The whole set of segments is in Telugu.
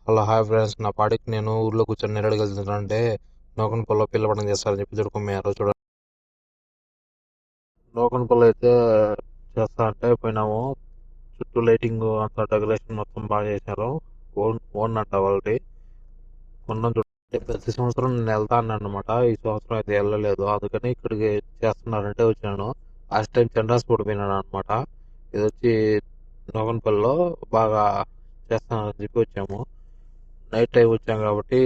హలో హాయ్ ఫ్రెండ్స్, నా పాటికి నేను ఊర్లో కూర్చొని నేరడికి వెళ్తున్నానంటే నూకన పొల్లో పిల్ల పండుగ చేస్తారని చెప్పి తిడుకున్నారు. చూడండి, నూకన పొల్ల అయితే చేస్తా అంటే పోయినాము. చుట్టూ లైటింగ్ అంతా డెకరేషన్ మొత్తం బాగా చేశారు. ఓన్ అంట వాళ్ళది. కొన్నాం చూడండి. ప్రతి సంవత్సరం నేను వెళ్తా అన్నాను అనమాట. ఈ సంవత్సరం అయితే వెళ్ళలేదు, అందుకని ఇక్కడికి చేస్తున్నారంటే వచ్చాను. లాస్ట్ టైం చంద్రాస్పూర్ పోయినాను అనమాట. ఇది వచ్చి నూకనపల్లిలో బాగా చేస్తున్నారని చెప్పి వచ్చాము. నైట్ టైం వచ్చాం కాబట్టి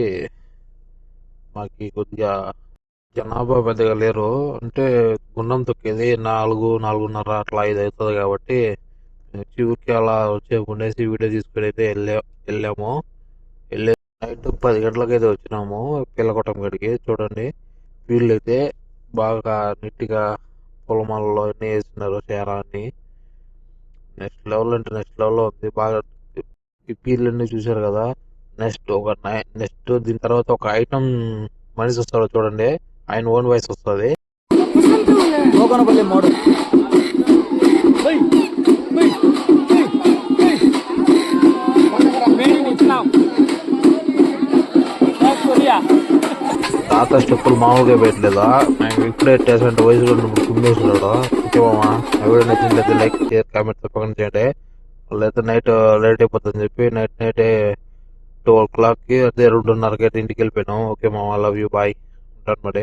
మాకు కొద్దిగా జనాభా పెద్దగా లేరు. అంటే గుండం తొక్కేది 4-4:30 అట్లా 5 అవుతుంది కాబట్టి ఊరికి అలా వచ్చే ఉండేసి వీడియో తీసుకుని అయితే వెళ్ళాము. వెళ్ళే నైట్ 10 గంటలకైతే వచ్చినాము పిల్లకొట్టం గడికి. చూడండి, వీళ్ళు అయితే బాగా నీట్గా పొలమాలలో అన్నీ వేస్తున్నారు. చేరా అన్ని నెక్స్ట్ లెవెల్ అంటే నెక్స్ట్ లెవెల్లో ఉంది. బాగా ఈ పీర్లన్నీ చూశారు కదా. నెక్స్ట్ దీని తర్వాత ఒక ఐటమ్ మనిషి వస్తాడో చూడండి, ఆయన ఓన్ వాయిస్ వస్తుంది. తాత స్టెప్పులు మామూలుగా పెట్టలేదా, మేము ఇప్పుడే టేసంటే వయసు కూడా కుమ్మేసినాడు. ఓకేమా, ఎవరు నచ్చింది లైక్ షేర్ కామెంట్ తప్పకుండా చేయండి. వాళ్ళైతే నైట్ లేట్ అయిపోతుందని చెప్పి నైటే 12 o'clock అదే 2:30కి అయితే ఇంటికి వెళ్ళిపోయినాం. ఓకే మామ, లవ్ యూ, బాయ్, ఉంటాను మరి.